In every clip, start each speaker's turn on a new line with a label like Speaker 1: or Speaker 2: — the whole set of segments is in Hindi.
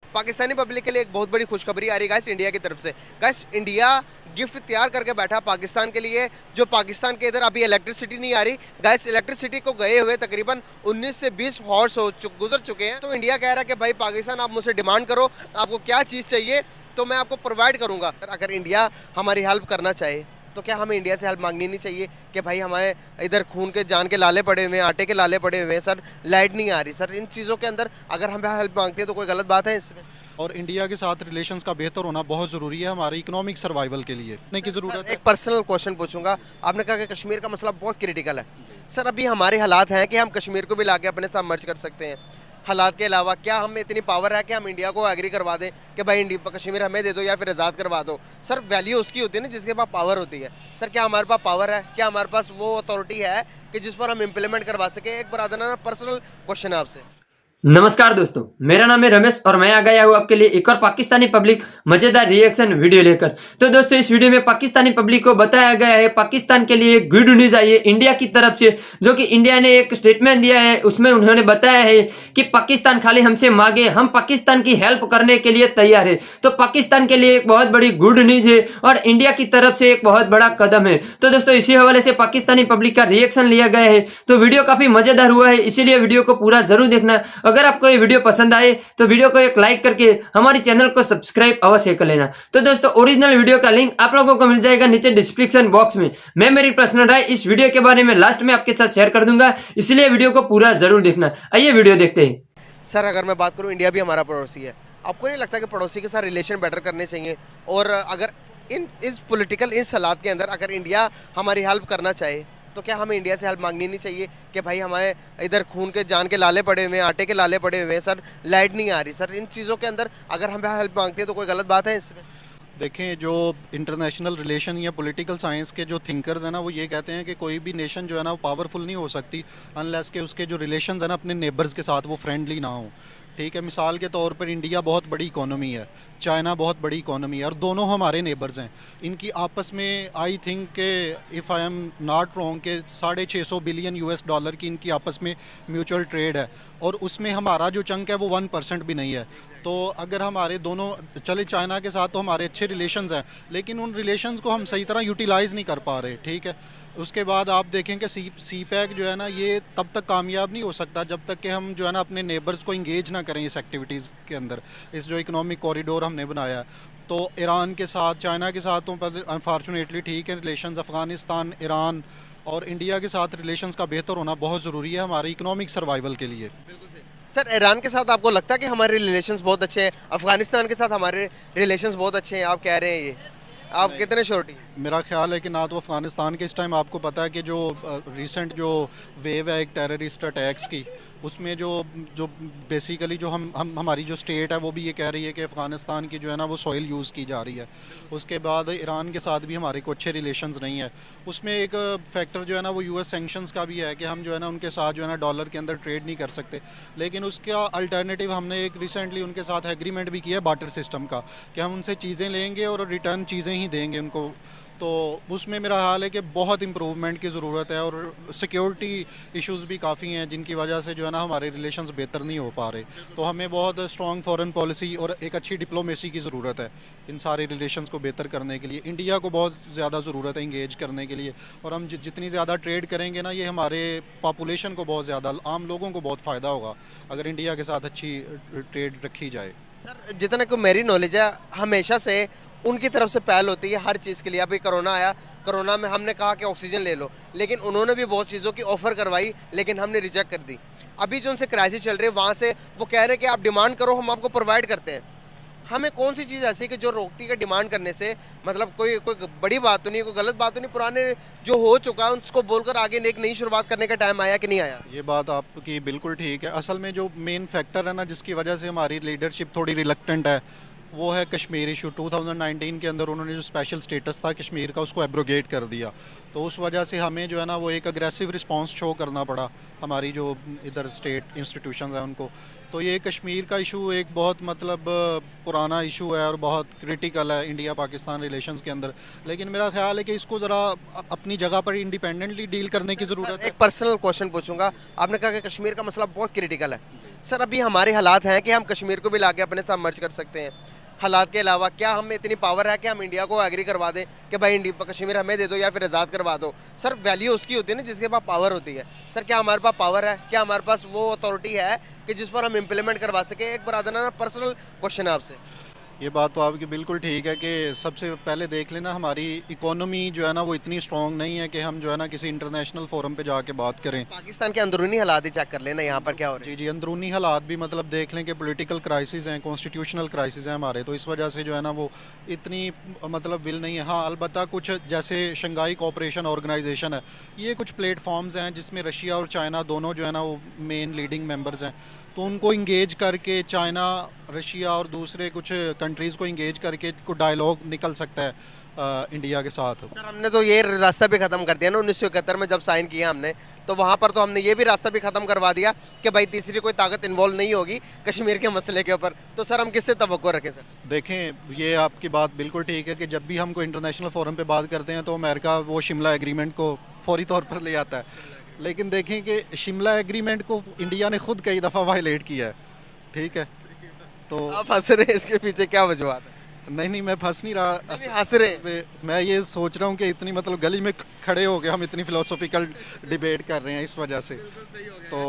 Speaker 1: पाकिस्तानी पब्लिक के लिए एक बहुत बड़ी खुशखबरी आ रही है गाइस इंडिया की तरफ से। गाइस इंडिया गिफ्ट तैयार करके बैठा पाकिस्तान के लिए, जो पाकिस्तान के इधर अभी इलेक्ट्रिसिटी नहीं आ रही। गाइस इलेक्ट्रिसिटी को गए हुए तकरीबन 19 से 20 हॉर्स गुजर चुके हैं। तो इंडिया कह रहा है कि भाई पाकिस्तान आप मुझसे डिमांड करो, आपको क्या चीज़ चाहिए तो मैं आपको प्रोवाइड करूंगा। अगर इंडिया हमारी हेल्प करना चाहे तो क्या हमें इंडिया से हेल्प मांगनी नहीं चाहिए कि भाई हमारे इधर खून के जान के लाले पड़े हुए हैं, आटे के लाले पड़े हुए हैं सर, लाइट नहीं आ रही सर। इन चीज़ों के अंदर अगर हम हेल्प मांगते हैं तो कोई गलत बात है इसमें?
Speaker 2: और इंडिया के साथ रिलेशंस का बेहतर होना बहुत ज़रूरी है हमारे इकोनॉमिक सर्वाइवल के लिए। नहीं की ज़रूरत है।
Speaker 1: एक पर्सनल क्वेश्चन पूछूंगा, आपने कहा कि कश्मीर का मसला बहुत क्रिटिकल है सर, अभी हमारे हालात हैं कि हम कश्मीर को भी लाके अपने साथ मर्ज कर सकते हैं? हालात के अलावा क्या हम में इतनी पावर है कि हम इंडिया को एग्री करवा दें कि भाई इंडिया कश्मीर हमें दे दो या फिर आज़ाद करवा दो? सर वैल्यू उसकी होती है ना जिसके पास पावर होती है। सर क्या हमारे पास पावर है? क्या हमारे पास वो अथॉरिटी है कि जिस पर हम इम्प्लीमेंट करवा सके? एक बरादराना पर्सनल क्वेश्चन है आपसे।
Speaker 3: नमस्कार दोस्तों, मेरा नाम है रमेश और मैं आ गया हूँ आपके लिए एक और पाकिस्तानी पब्लिक मजेदार रिएक्शन वीडियो लेकर। तो दोस्तों इस वीडियो में पाकिस्तानी पब्लिक को बताया गया है पाकिस्तान के लिए गुड न्यूज आई है इंडिया की तरफ से, जो कि इंडिया ने एक स्टेटमेंट दिया है। उसमें उन्होंने बताया है कि पाकिस्तान खाली हमसे मांगे, हम पाकिस्तान की हेल्प करने के लिए तैयार है। तो पाकिस्तान के लिए एक बहुत बड़ी गुड न्यूज है और इंडिया की तरफ से एक बहुत बड़ा कदम है। तो दोस्तों इसी हवाले से पाकिस्तानी पब्लिक का रिएक्शन लिया गया है। तो वीडियो काफी मजेदार हुआ है, इसीलिए वीडियो को पूरा जरूर देखना। अगर आपको ये वीडियो पसंद आए तो वीडियो को एक लाइक करके हमारे चैनल को सब्सक्राइब अवश्य कर लेना। तो दोस्तों ओरिजिनल वीडियो का लिंक आप लोगों को मिल जाएगा नीचे डिस्क्रिप्शन बॉक्स में। मैं मेरी पर्सनल राय इस वीडियो के बारे में लास्ट में आपके साथ शेयर कर दूंगा, इसलिए वीडियो को पूरा जरूर देखना। आइए वीडियो देखते हैं।
Speaker 1: सर अगर मैं बात करूं, इंडिया भी हमारा पड़ोसी है, आपको नहीं लगता कि पड़ोसी के साथ रिलेशन बेटर करने चाहिए? और अगर इस पॉलिटिकल इस हालात के अंदर अगर इंडिया हमारी हेल्प करना चाहे तो क्या हमें इंडिया से हेल्प मांगनी नहीं चाहिए कि भाई हमारे इधर खून के जान के लाले पड़े हुए हैं, आटे के लाले पड़े हुए हैं सर, लाइट नहीं आ रही सर। इन चीज़ों के अंदर अगर हम हेल्प मांगते हैं तो कोई गलत बात है इसमें?
Speaker 2: देखें, जो इंटरनेशनल रिलेशन या पॉलिटिकल साइंस के जो थिंकर्स हैं ना, वो ये कहते हैं कि कोई भी नेशन जो है ना वो पावरफुल नहीं हो सकती अनलेस के उसके जो रिलेशंस हैं ना अपने नेबर्स के साथ वो फ्रेंडली ना हो। ठीक है, मिसाल के तौर पर इंडिया बहुत बड़ी इकोनॉमी है, चाइना बहुत बड़ी इकोनॉमी है और दोनों हमारे नेबर्स हैं। इनकी आपस में आई थिंक के if I am not wrong के $650 बिलियन US की इनकी आपस में म्यूचुअल ट्रेड है और उसमें हमारा जो चंक है वो 1% भी नहीं है। तो अगर हमारे दोनों चले, चाइना के साथ तो हमारे अच्छे रिलेशंस हैं लेकिन उन रिलेशंस को हम सही तरह यूटिलाइज़ नहीं कर पा रहे। ठीक है, उसके बाद आप देखें कि सी पैक जो है ना ये तब तक कामयाब नहीं हो सकता जब तक कि हम जो है ना अपने नेबर्स को इंगेज ना करें इस एक्टिविटीज़ के अंदर। इस जो इकोनॉमिक कॉरिडोर हमने बनाया तो ईरान के साथ, चाइना के साथ तो अनफॉर्चुनेटली ठीक है रिलेशंस, अफ़गानिस्तान, ईरान और इंडिया के साथ रिलेशंस का बेहतर होना बहुत ज़रूरी है हमारे इकोनॉमिक सर्वाइवल के लिए।
Speaker 1: सर ईरान के साथ आपको लगता है कि हमारे रिलेशंस बहुत अच्छे हैं? अफगानिस्तान के साथ हमारे रिलेशंस बहुत अच्छे हैं आप कह रहे हैं, ये आप कितने श्योरिटी?
Speaker 2: मेरा ख्याल है कि ना तो अफ़गानिस्तान के इस टाइम आपको पता है कि जो रिसेंट जो वेव है एक टेररिस्ट अटैक्स की, उसमें जो जो बेसिकली जो हमारी जो स्टेट है वो भी ये कह रही है कि अफ़गानिस्तान की जो है ना वो सॉइल यूज़ की जा रही है। उसके बाद ईरान के साथ भी हमारे को अच्छे रिलेशंस नहीं है। उसमें एक फैक्टर जो है ना वो US सैंक्शंस का भी है कि हम जो है ना उनके साथ जो है ना डॉलर के अंदर ट्रेड नहीं कर सकते। लेकिन उसका अल्टरनेटिव हमने एक रिसेंटली उनके साथ एग्रीमेंट भी किया है बार्टर सिस्टम का, कि हम उनसे चीज़ें लेंगे और रिटर्न चीज़ें ही देंगे उनको। तो उसमें मेरा हाल है कि बहुत इम्प्रूवमेंट की ज़रूरत है और सिक्योरिटी इश्यूज़ भी काफ़ी हैं जिनकी वजह से जो है ना हमारे रिलेशंस बेहतर नहीं हो पा रहे। तो हमें बहुत स्ट्रॉन्ग फॉरेन पॉलिसी और एक अच्छी डिप्लोमेसी की ज़रूरत है इन सारे रिलेशंस को बेहतर करने के लिए। इंडिया को बहुत ज़्यादा ज़रूरत है इंगेज करने के लिए और हम जितनी ज़्यादा ट्रेड करेंगे ना ये हमारे पॉपुलेशन को बहुत ज़्यादा, आम लोगों को बहुत फ़ायदा होगा अगर इंडिया के साथ अच्छी ट्रेड रखी जाए।
Speaker 1: सर जितना को मेरी नॉलेज है हमेशा से उनकी तरफ से पहल होती है हर चीज़ के लिए। अभी कोरोना आया, कोरोना में हमने कहा कि ऑक्सीजन ले लो, लेकिन उन्होंने भी बहुत चीज़ों की ऑफ़र करवाई लेकिन हमने रिजेक्ट कर दी। अभी जो उनसे क्राइसिस चल रही है वहाँ से वो कह रहे हैं कि आप डिमांड करो, हम आपको प्रोवाइड करते हैं। हमें कौन सी चीज़ ऐसी कि जो रोकती है डिमांड करने से? मतलब कोई कोई बड़ी बात तो नहीं, कोई गलत बात तो नहीं, पुराने जो हो चुका है उसको बोलकर आगे एक नई शुरुआत करने का टाइम आया कि नहीं आया?
Speaker 2: ये बात आपकी बिल्कुल ठीक है। असल में जो मेन फैक्टर है ना जिसकी वजह से हमारी लीडरशिप थोड़ी रिलक्टेंट है वो है कश्मीर इशू। 2019 के अंदर उन्होंने जो स्पेशल स्टेटस था कश्मीर का उसको एब्रोगेट कर दिया, तो उस वजह से हमें जो है ना वो एक अग्रेसिव रिस्पांस शो करना पड़ा हमारी जो इधर स्टेट इंस्टीट्यूशंस हैं उनको। तो ये कश्मीर का इशू एक बहुत मतलब पुराना इशू है और बहुत क्रिटिकल है इंडिया पाकिस्तान रिलेशंस के अंदर, लेकिन मेरा ख्याल है कि इसको ज़रा अपनी जगह पर इंडिपेंडेंटली डील करने की ज़रूरत है।
Speaker 1: एक पर्सनल क्वेश्चन पूछूंगा, आपने कहा कि कश्मीर का मसला बहुत क्रिटिकल है सर अभी हमारे हालात हैं कि हम कश्मीर को भी लाके अपने साथ मर्ज कर सकते हैं, हालात के अलावा क्या हमें इतनी पावर है कि हम इंडिया को एग्री करवा दें कि भाई इंडिया कश्मीर हमें दे दो या फिर आज़ाद करवा दो? सर वैल्यू उसकी होती है ना जिसके पास पावर होती है। सर क्या हमारे पास पावर है, क्या हमारे पास वो अथॉरिटी है कि जिस पर हम इम्प्लीमेंट करवा सके? एक बरादराना पर्सनल क्वेश्चन है आपसे।
Speaker 2: ये बात तो आपकी बिल्कुल ठीक है कि सबसे पहले देख लेना हमारी इकोनॉमी जो है ना वो इतनी स्ट्रॉन्ग नहीं है कि हम जो है ना किसी इंटरनेशनल फोरम पे जाके बात करें।
Speaker 1: पाकिस्तान के अंदरूनी हालात ही चेक कर लेना यहाँ पर क्या हो रहा है।
Speaker 2: जी जी, अंदरूनी हालात भी मतलब देख लें कि पॉलिटिकल क्राइसिस हैं, कॉन्स्टिट्यूशनल क्राइसिस हैं हमारे, तो इस वजह से जो है ना वो इतनी मतलब विल नहीं है। हाँ अलबत्ता कुछ जैसे शंघाई कोऑपरेशन ऑर्गेनाइजेशन है, ये कुछ प्लेटफॉर्म्स हैं जिसमें रशिया और चाइना दोनों जो है ना वो मेन लीडिंग मेंबर्स हैं, तो उनको इंगेज करके चाइना, रशिया और दूसरे कुछ कंट्रीज़ को इंगेज करके को डायलॉग निकल सकता है इंडिया के साथ।
Speaker 1: सर हमने तो ये रास्ता भी ख़त्म कर दिया ना 1971 में जब साइन किया हमने, तो वहाँ पर तो हमने ये भी रास्ता भी ख़त्म करवा दिया कि भाई तीसरी कोई ताकत इन्वॉल्व नहीं होगी कश्मीर के मसले के ऊपर। तो सर हम किससे तवक्को रखें? सर
Speaker 2: देखें ये आपकी बात बिल्कुल ठीक है कि जब भी हम कोई इंटरनेशनल फोरम पे बात करते हैं तो अमेरिका वो शिमला एग्रीमेंट को फौरी तौर पर ले आता है, लेकिन देखें कि शिमला एग्रीमेंट को इंडिया ने खुद कई दफ़ा वायलेट किया है, ठीक है? तो
Speaker 1: आप हंस रहे हैं, इसके पीछे क्या वजूहत है?
Speaker 2: नहीं मैं फंस नहीं रहा,
Speaker 1: हंस रहे।
Speaker 2: मैं ये सोच रहा हूँ कि इतनी मतलब गली में खड़े हो गए हम इतनी फिलोसॉफिकल डिबेट कर रहे हैं इस वजह से। तो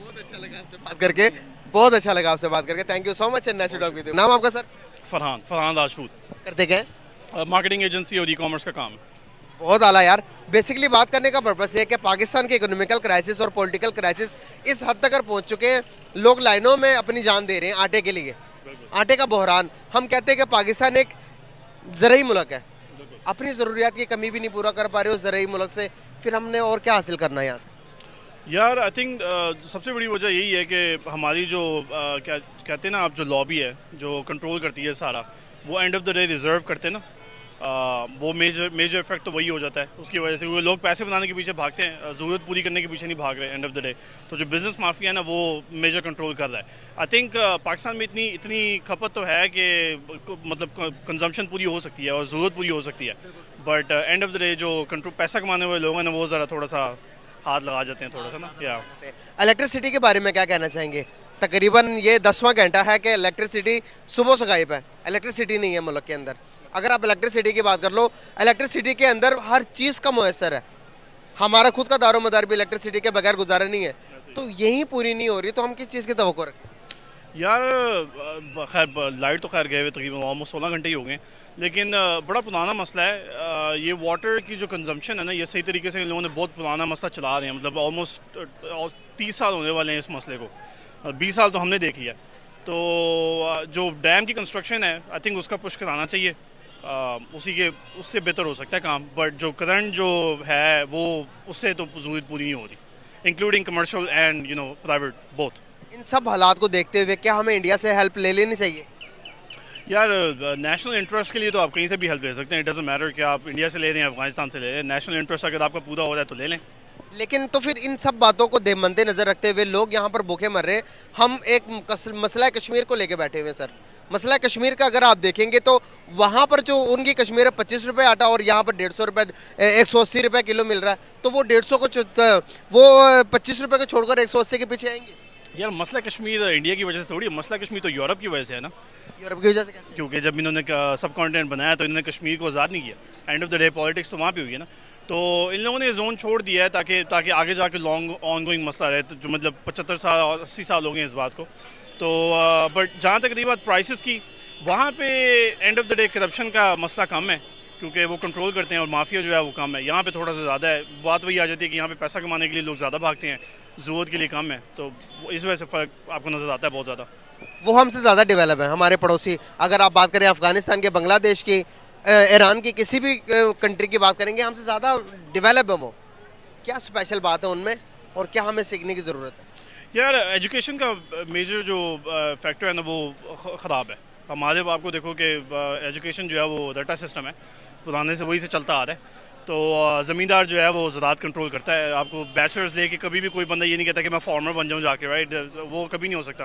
Speaker 1: बहुत अच्छा लगा आपसे बात करके, बहुत अच्छा लगा आपसे बात करके। Thank you so much. Nice to talk with you. नाम आपका सर?
Speaker 4: फरहान राजपूत।
Speaker 1: करते क्या है?
Speaker 4: मार्केटिंग एजेंसी और ई कॉमर्स का काम है।
Speaker 1: बहुत आला यार। बेसिकली बात करने का पर्पस ये है कि पाकिस्तान के इकोनॉमिकल क्राइसिस और पॉलिटिकल क्राइसिस इस हद तक पहुंच चुके हैं, लोग लाइनों में अपनी जान दे रहे हैं आटे के लिए। आटे का बहरान। हम कहते हैं कि पाकिस्तान एक ज़रूरी मुल्क है, अपनी ज़रूरियात की कमी भी नहीं पूरा कर पा रहे हो ज़रूरी मुल्क से, फिर हमने और क्या हासिल करना है यहाँ से?
Speaker 4: यार आई थिंक सबसे बड़ी वजह यही है कि हमारी जो क्या कहते हैं ना आप, जो लॉबी है जो कंट्रोल करती है सारा, वो end of the day reserve करते हैं ना, वो मेजर इफेक्ट तो वही हो जाता है। उसकी वजह से वो लोग पैसे बनाने के पीछे भागते हैं, ज़रूरत पूरी करने के पीछे नहीं भाग रहे एंड ऑफ द डे। तो जो बिज़नेस माफिया है ना वो मेजर कंट्रोल कर रहा है। आई थिंक पाकिस्तान में इतनी खपत तो है कि मतलब कंजम्पशन पूरी हो सकती है और ज़रूरत पूरी हो सकती है, but end of the day जो कंट्रोल पैसा कमाने वाले लोग हैं ना वो ज़रा थोड़ा सा हाथ लगा जाते हैं थोड़ा सा ना। या
Speaker 1: इलेक्ट्रिसिटी के बारे में क्या कहना चाहेंगे? तकरीबन ये 10वां घंटा है कि इलेक्ट्रिसिटी सुबह से गायब है, इलेक्ट्रिसिटी नहीं है मुल्क के अंदर। अगर आप इलेक्ट्रिसिटी की बात कर लो, इलेक्ट्रिसिटी के अंदर हर चीज़ का मुयसर है, हमारा खुद का दारोमदार भी इलेक्ट्रिसिटी के बगैर गुजारा नहीं है, तो यही पूरी नहीं हो रही तो हम किस चीज़ की तवक्को रखें?
Speaker 4: यार खैर लाइट तो खैर गए हुए तकरीबन ऑलमोस्ट 16 घंटे ही हो गए, लेकिन बड़ा पुराना मसला है। ये वाटर की जो कंजम्पशन है ना, ये सही तरीके से इन लोगों ने बहुत पुराना मसला चला रहे हैं, मतलब ऑलमोस्ट 30 साल होने वाले हैं इस मसले को, 20 साल तो हमने देख लिया। तो जो डैम की कंस्ट्रक्शन है आई थिंक उसका पुश कराना चाहिए, उससे बेहतर हो सकता है काम, बट जो करंट जो है वो उससे तो ज़रूरत पूरी नहीं हो रही, including commercial and private both.
Speaker 1: इन सब हालात को देखते हुए क्या हमें इंडिया से हेल्प ले लेनी चाहिए?
Speaker 4: यार नेशनल इंटरेस्ट के लिए तो आप कहीं से भी हेल्प ले सकते हैं, इट डजंट मैटर कि आप इंडिया से ले रहे हैं अफगानिस्तान से ले रहे हैं, नेशनल इंटरेस्ट अगर आपका पूरा हो रहा है तो ले लें।
Speaker 1: लेकिन तो फिर इन सब बातों को मद्देनजर रखते हुए लोग यहाँ पर भूखे मर रहे, हम एक मसला कश्मीर को लेके बैठे हुए हैं। सर मसला कश्मीर का अगर आप देखेंगे तो वहाँ पर जो उनकी कश्मीर है 25 रुपये आटा और यहाँ पर 150 रुपये 180 रुपये किलो मिल रहा है, तो वो 150 को वो 25 रुपये को छोड़कर 180 के पीछे आएंगे।
Speaker 4: यार मसला कश्मीर इंडिया की वजह से थोड़ी, मसला कश्मीर तो यूरोप की वजह से है ना।
Speaker 1: यूरोप की वजह से कैसे?
Speaker 4: क्योंकि जब इन्होंने सब कॉन्टिनेंट बनाया तो इन्होंने कश्मीर को आज़ाद नहीं किया, end of the day politics तो वहाँ पे हुई है ना। तो इन लोगों ने जोन छोड़ दिया है ताकि आगे जाके लॉन्ग ऑन गोइंग मसला रहे, तो जो मतलब 75 साल और 80 साल हो गए इस बात को। तो बट जहाँ तक रही बात प्राइसेस की, वहाँ पे end of the day corruption का मसला कम है क्योंकि वो कंट्रोल करते हैं और माफिया जो है वो कम है। यहाँ पे थोड़ा सा ज़्यादा है, बात वही आ जाती है कि यहाँ पे पैसा कमाने के लिए लोग ज़्यादा भागते हैं, ज़रूरत के लिए कम है, तो इस वजह से फ़र्क आपको नज़र आता है बहुत ज़्यादा।
Speaker 1: वो हमसे ज़्यादा डेवलप है हमारे पड़ोसी। अगर आप बात करें अफगानिस्तान के, बांग्लादेश की, ईरान की, किसी भी कंट्री की बात करेंगे, हमसे ज़्यादा डेवलप है वो। क्या स्पेशल बात है उनमें और क्या हमें सीखने की ज़रूरत है?
Speaker 4: यार एजुकेशन का मेजर जो फैक्टर है ना वो ख़राब है हमारे। आपको देखो कि एजुकेशन जो है वो रटा सिस्टम है, पुराने से वही से चलता आ रहा है। तो ज़मींदार जो है वो ज़राअत कंट्रोल करता है। आपको बैचलर्स लेके कभी भी कोई बंदा ये नहीं कहता कि मैं फार्मर बन जाऊँ जाके, राइट, वो कभी नहीं हो सकता।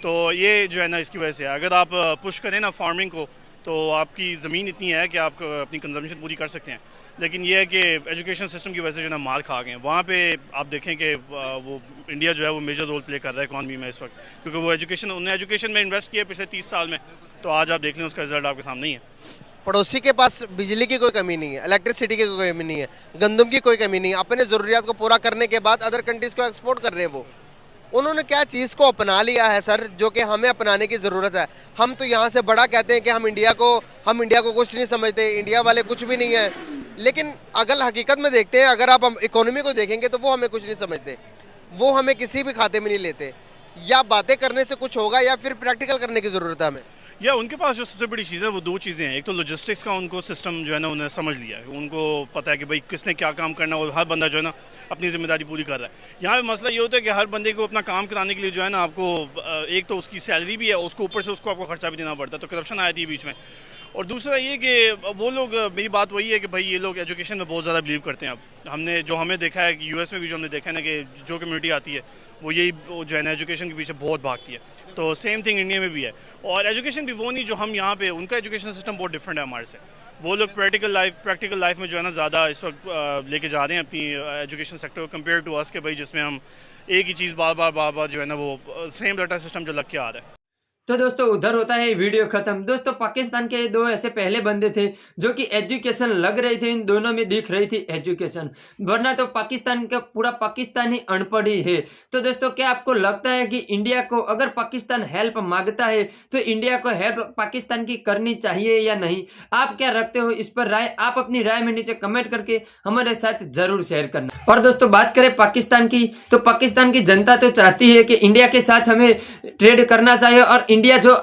Speaker 4: तो ये जो है ना इसकी वजह से अगर आप पुश करें ना फार्मिंग को, तो आपकी ज़मीन इतनी है कि आप अपनी कंजम्पशन पूरी कर सकते हैं। लेकिन ये है कि एजुकेशन सिस्टम की वजह से जो है ना मार खा गए हैं। वहाँ पे आप देखें कि वो इंडिया जो है वो मेजर रोल प्ले कर रहा है इकॉनमी में इस वक्त, क्योंकि वो उन्होंने एजुकेशन में इन्वेस्ट किया पिछले 30 साल में। तो आज आप देख लें उसका रिजल्ट आपके सामने ही है।
Speaker 1: पड़ोसी के पास बिजली की कोई कमी नहीं है, इलेक्ट्रिसिटी की कोई कमी नहीं है, गंदम की कोई कमी नहीं है, अपने ज़रूरियात को पूरा करने के बाद अदर कंट्रीज़ को एक्सपोर्ट कर रहे हैं। वो उन्होंने क्या चीज़ को अपना लिया है सर, जो कि हमें अपनाने की ज़रूरत है। हम तो यहाँ से बड़ा कहते हैं कि हम इंडिया को कुछ नहीं समझते, इंडिया वाले कुछ भी नहीं है। लेकिन अगर हकीकत में देखते हैं, अगर आप इकोनॉमी को देखेंगे तो वो हमें कुछ नहीं समझते, वो हमें किसी भी खाते में नहीं लेते। या बातें करने से कुछ होगा या फिर प्रैक्टिकल करने की ज़रूरत है हमें।
Speaker 4: या उनके पास जो सबसे बड़ी चीज़ है वो दो चीज़ें हैं। एक तो लॉजिस्टिक्स का उनको सिस्टम जो है ना उन्हें समझ लिया है, उनको पता है कि भाई किसने क्या काम करना है और हर बंदा जो है ना अपनी जिम्मेदारी पूरी कर रहा है। यहाँ पे मसला ये होता है कि हर बंदे को अपना काम कराने के लिए जो है ना आपको एक तो उसकी सैलरी भी है, उसको ऊपर से उसको आपको खर्चा भी देना पड़ता है, तो करप्शन आती है बीच में। और दूसरा ये कि वो लोग, मेरी बात वही है कि भाई ये लोग एजुकेशन में बहुत ज़्यादा बिलीव करते हैं। अब हमें देखा है कि यूएस में भी जो हमने देखा है ना कि जो कम्युनिटी आती है वो जो है ना एजुकेशन के पीछे बहुत भागती है। तो सेम थिंग इंडिया में भी है। और एजुकेशन भी वो नहीं जो हम यहाँ पे, उनका एजुकेशन सिस्टम बहुत डिफरेंट है हमारे से। वो लोग प्रैक्टिकल लाइफ में जो है ना ज़्यादा इस वक्त लेके जा रहे हैं अपनी एजुकेशन सेक्टर को, कंपेयर टू अस के भाई जिसमें हम एक ही चीज़ बार बार जो है ना वो सेम डाटा सिस्टम जो लग के आ रहा है।
Speaker 3: तो दोस्तों उधर होता है वीडियो खत्म। दोस्तों पाकिस्तान के दो ऐसे पहले बंदे थे जो कि एजुकेशन लग रही थी, इन दोनों में दिख रही थी एजुकेशन, वरना तो पाकिस्तान का पूरा पाकिस्तान ही अनपढ़ ही है। तो दोस्तों क्या आपको लगता है कि इंडिया को अगर पाकिस्तान हेल्प मांगता है तो इंडिया को हेल्प पाकिस्तान की करनी चाहिए या नहीं? आप क्या रखते हो इस पर राय? आप अपनी राय में नीचे कमेंट करके हमारे साथ जरूर शेयर करना। और दोस्तों बात करें पाकिस्तान की, तो पाकिस्तान की जनता तो चाहती है कि इंडिया के साथ हमें ट्रेड करना चाहिए और इंडिया जो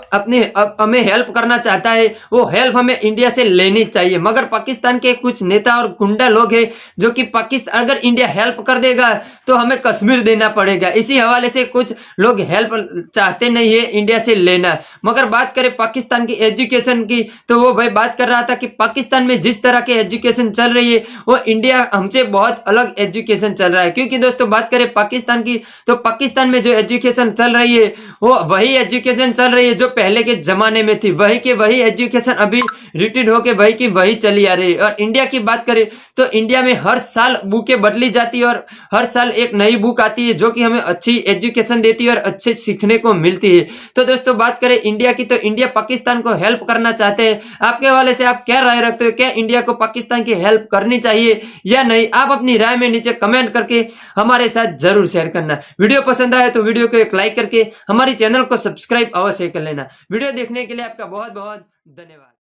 Speaker 3: हमें हेल्प करना चाहता है वो हेल्प हमें इंडिया से लेनी चाहिए। मगर पाकिस्तान के कुछ नेता और गुंडा लोग हैं जो कि पाकिस्तान अगर इंडिया हेल्प कर देगा तो हमें कश्मीर देना पड़ेगा, इसी हवाले से कुछ लोग हेल्प चाहते नहीं है इंडिया से लेना। मगर बात करें पाकिस्तान की एजुकेशन की, तो वो भाई बात कर रहा था कि पाकिस्तान में जिस तरह की एजुकेशन चल रही है वो इंडिया हमसे बहुत अलग एजुकेशन चल रहा है। क्योंकि दोस्तों बात करें पाकिस्तान की, तो पाकिस्तान में जो एजुकेशन चल रही है वो वही एजुकेशन चल रही है जो पहले के जमाने में थी, वही के वही एजुकेशन अभी रिपीट होके वही की वही चली आ रही है। और इंडिया की बात करें तो इंडिया में हर साल बुकें बदली जाती है और हर साल एक नई बुक आती है जो कि हमें अच्छी एजुकेशन देती है और अच्छे सीखने को मिलती है। तो दोस्तों बात करें इंडिया की, तो इंडिया पाकिस्तान को हेल्प करना चाहते हैं। आपके हवाले से आप क्या राय रखते हो? क्या इंडिया को पाकिस्तान की हेल्प करनी चाहिए या नहीं? आप अपनी राय में नीचे कमेंट करके हमारे साथ जरूर शेयर करना। वीडियो पसंद आए तो वीडियो को एक लाइक करके हमारे चैनल को सब्सक्राइब अवश्य कर लेना। वीडियो देखने के लिए आपका बहुत बहुत धन्यवाद।